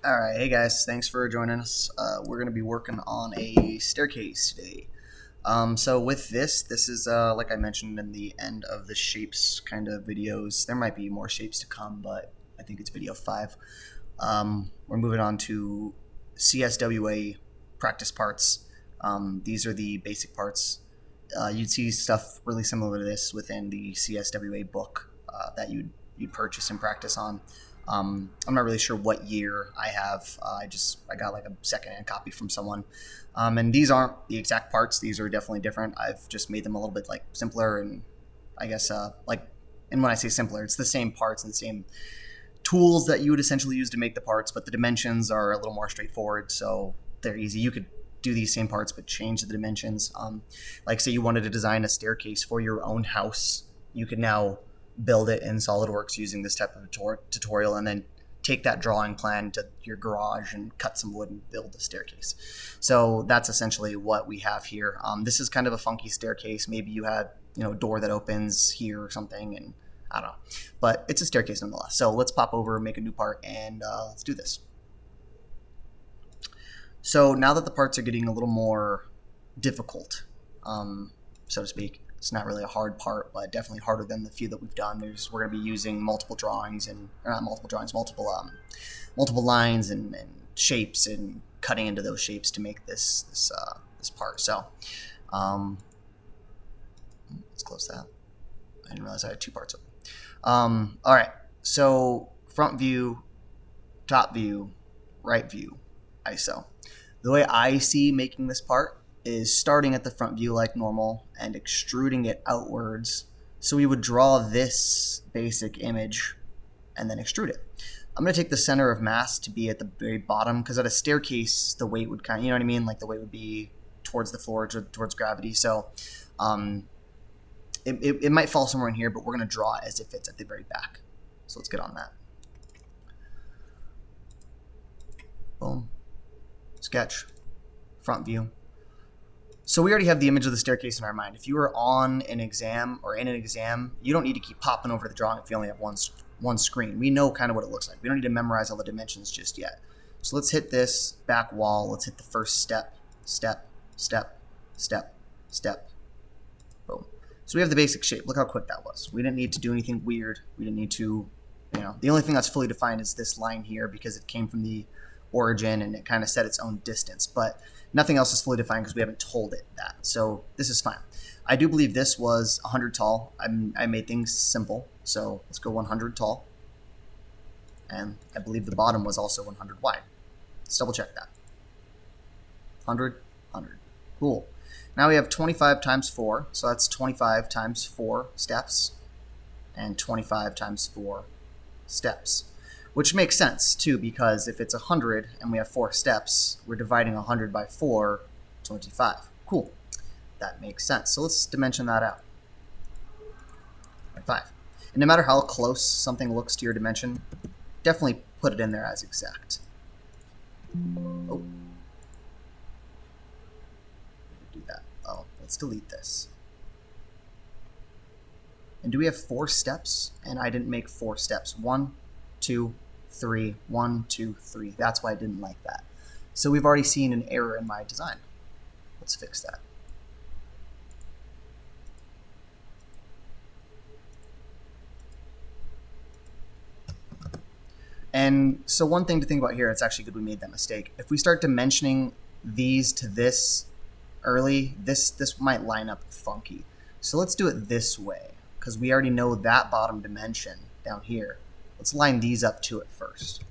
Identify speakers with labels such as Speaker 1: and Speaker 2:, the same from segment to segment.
Speaker 1: All right, hey guys, thanks for joining us. We're going to be working on a staircase today. So with this is like I mentioned in the end of the shapes kind of videos. There might be more shapes to come, but I think it's video 5. We're moving on to CSWA practice parts. These are the basic parts. You'd see stuff really similar to this within the CSWA book that you'd purchase and practice on. I'm not really sure what year I have. I got like a secondhand copy from someone, and these aren't the exact parts. These are definitely different. I've just made them a little bit like simpler, and I guess and when I say simpler, it's the same parts and the same tools that you would essentially use to make the parts, but the dimensions are a little more straightforward, so they're easy. You could do these same parts but change the dimensions. Like say you wanted to design a staircase for your own house, you could now build it in SoildWorks using this type of tutorial, and then take that drawing plan to your garage and cut some wood and build a staircase. So that's essentially what we have here. This is kind of a funky staircase. Maybe you had a door that opens here or something, and I don't know, but it's a staircase nonetheless. So let's pop over, make a new part, and let's do this. So now that the parts are getting a little more difficult, so to speak, it's not really a hard part, but definitely harder than the few that we've done. We're going to be using multiple drawings multiple lines and shapes, and cutting into those shapes to make this part. So let's close that. I didn't realize I had 2 parts of it. All right. So front view, top view, right view, ISO. The way I see making this part is starting at the front view like normal and extruding it outwards. So we would draw this basic image and then extrude it. I'm going to take the center of mass to be at the very bottom, because at a staircase the weight would kind of, you know what I mean? Like the weight would be towards the floor, towards gravity. So it might fall somewhere in here, but we're going to draw it as if it's at the very back. So let's get on that. Boom. Sketch. Front view. So we already have the image of the staircase in our mind. If you were on an exam or in an exam, you don't need to keep popping over the drawing if you only have one screen. We know kind of what it looks like. We don't need to memorize all the dimensions just yet. So let's hit this back wall. Let's hit the first step, step, step, step, step. Boom. So we have the basic shape. Look how quick that was. We didn't need to do anything weird. We didn't need to, the only thing that's fully defined is this line here, because it came from the origin and it kind of set its own distance, but nothing else is fully defined because we haven't told it that. So this is fine. I do believe this was 100 tall. I made things simple, so let's go 100 tall. And I believe the bottom was also 100 wide. Let's double check that. 100, 100. Cool. Now we have 25 times 4, so that's 25 times 4 steps, and 25 times 4 steps. Which makes sense, too, because if it's 100 and we have 4 steps, we're dividing 100 by 4, 25. Cool. That makes sense. So let's dimension that out. 5. And no matter how close something looks to your dimension, definitely put it in there as exact. Oh. Do that. Oh, let's delete this. And do we have 4 steps? And I didn't make 4 steps. 1, 2, 3, 1, 2, 3. That's why I didn't like that. So we've already seen an error in my design. Let's fix that. And so one thing to think about here, it's actually good we made that mistake. If we start dimensioning these to this early, this might line up funky. So let's do it this way, because we already know that bottom dimension down here. Let's line these up to it first.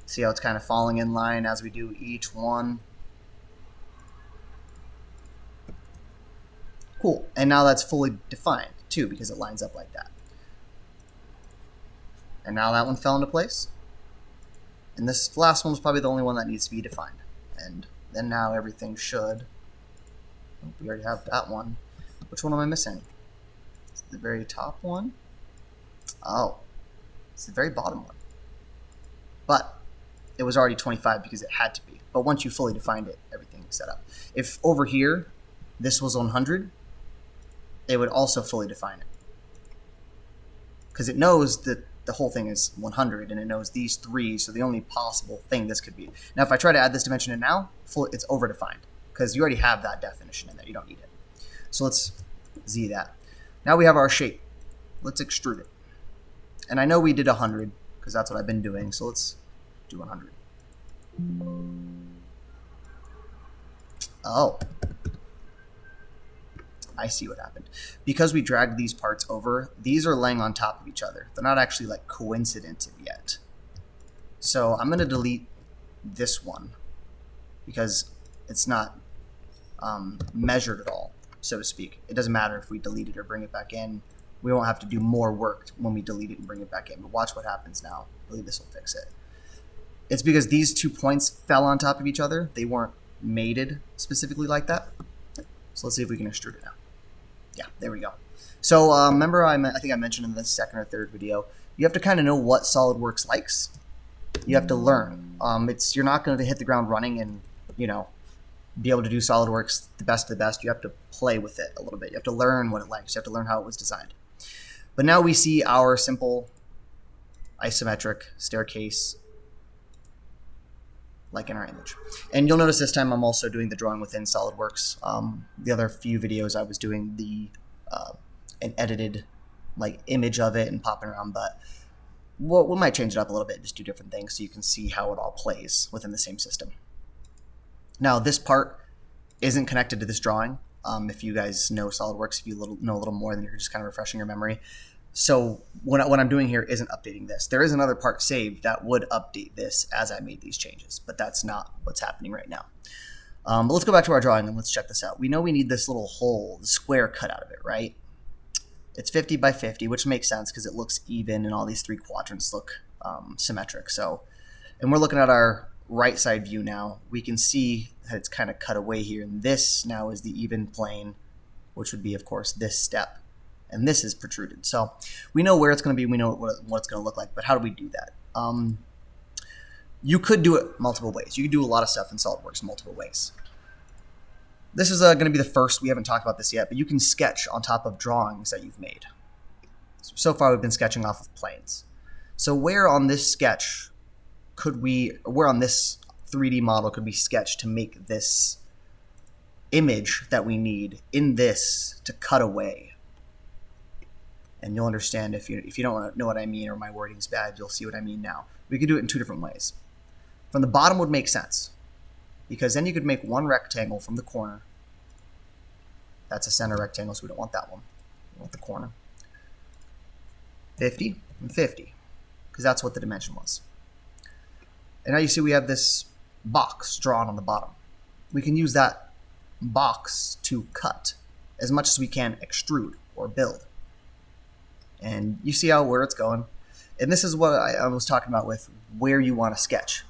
Speaker 1: See how it's kind of falling in line as we do each one. Cool. And now that's fully defined too, because it lines up like that. And now that one fell into place. And this last one was probably the only one that needs to be defined. And then now everything should. We already have that one. Which one am I missing? The very top one? Oh, it's the very bottom one. But it was already 25 because it had to be. But once you fully defined it, everything's set up. If over here this was 100, it would also fully define it. because it knows that the whole thing is 100 and it knows these three, so the only possible thing this could be. Now if I try to add this dimension in now, it's overdefined because you already have that definition in there. You don't need it. So let's Z that. Now we have our shape. Let's extrude it. And I know we did 100 because that's what I've been doing, so let's do 100. Oh, I see what happened. Because we dragged these parts over, these are laying on top of each other. They're not actually like coincident yet. So I'm going to delete this one because it's not measured at all, so to speak. It doesn't matter if we delete it or bring it back in. We won't have to do more work when we delete it and bring it back in. But watch what happens now. I believe this will fix it. It's because these 2 points fell on top of each other. They weren't mated specifically like that. So let's see if we can extrude it now. Yeah, there we go. So remember, I think I mentioned in the second or third video, you have to kind of know what SoldWorks likes. You have to learn. You're not going to hit the ground running and, you know, be able to do SoldWorks the best of the best. You have to play with it a little bit. You have to learn what it likes. You have to learn how it was designed. But now we see our simple isometric staircase like in our image. And you'll notice this time I'm also doing the drawing within SoldWorks. The other few videos I was doing an edited like image of it and popping around, but we might change it up a little bit, just do different things so you can see how it all plays within the same system. Now this part isn't connected to this drawing. If you guys know SoldWorks, if you know a little more, then you're just kind of refreshing your memory. So what I'm doing here isn't updating this. There is another part saved that would update this as I made these changes, but that's not what's happening right now. But let's go back to our drawing and let's check this out. We know we need this little hole, the square cut out of it, right? It's 50 by 50, which makes sense because it looks even and all these 3 quadrants look symmetric. So, and we're looking at our right side view now. We can see that it's kind of cut away here, and this now is the even plane, which would be, of course, this step. And this is protruded. So we know where it's going to be. We know what it's going to look like. But how do we do that? You could do it multiple ways. You could do a lot of stuff in SoldWorks multiple ways. This is going to be the first. We haven't talked about this yet, but you can sketch on top of drawings that you've made. So far, we've been sketching off of planes. So where on this sketch where on this 3D model could we sketch to make this image that we need in this to cut away? And you'll understand if you don't know what I mean or my wording's bad, you'll see what I mean now. We could do it in 2 different ways. From the bottom would make sense because then you could make one rectangle from the corner. That's a center rectangle, so we don't want that one. We want the corner. 50 and 50 because that's what the dimension was. And now you see we have this box drawn on the bottom. We can use that box to cut as much as we can extrude or build. And you see where it's going. And this is what I was talking about with where you want to sketch.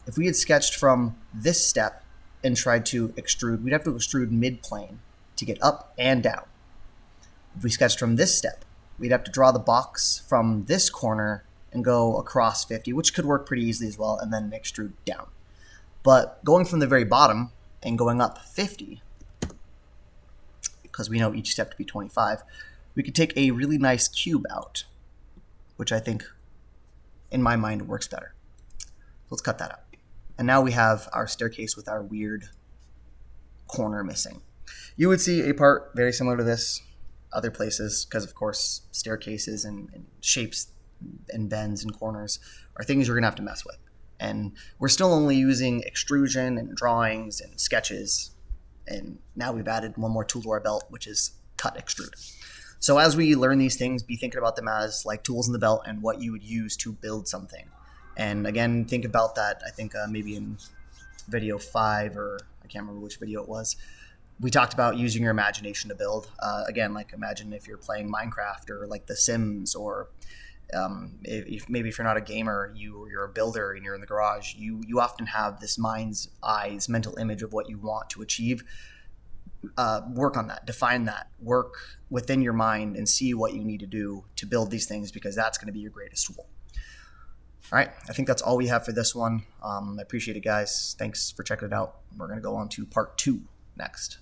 Speaker 1: If we had sketched from this step and tried to extrude, we'd have to extrude mid-plane to get up and down. If we sketched from this step, we'd have to draw the box from this corner and go across 50, which could work pretty easily as well, and then extrude down. But going from the very bottom and going up 50, because we know each step to be 25, we could take a really nice cube out, which I think, in my mind, works better. So let's cut that out. And now we have our staircase with our weird corner missing. You would see a part very similar to this other places, because of course staircases and shapes and bends and corners are things you're going to have to mess with. And we're still only using extrusion and drawings and sketches. And now we've added one more tool to our belt, which is cut extrude. So as we learn these things, be thinking about them as like tools in the belt and what you would use to build something. And again, think about that. I think maybe in video 5, or I can't remember which video it was, we talked about using your imagination to build. Again, like imagine if you're playing Minecraft or like The Sims, or maybe if you're not a gamer, you're a builder and you're in the garage, you often have this mind's eyes mental image of what you want to achieve. Work on that, define that, work within your mind and see what you need to do to build these things, because that's going to be your greatest tool. All right, I think that's all we have for this one. I appreciate it, guys. Thanks for checking it out. We're going to go on to part 2 next.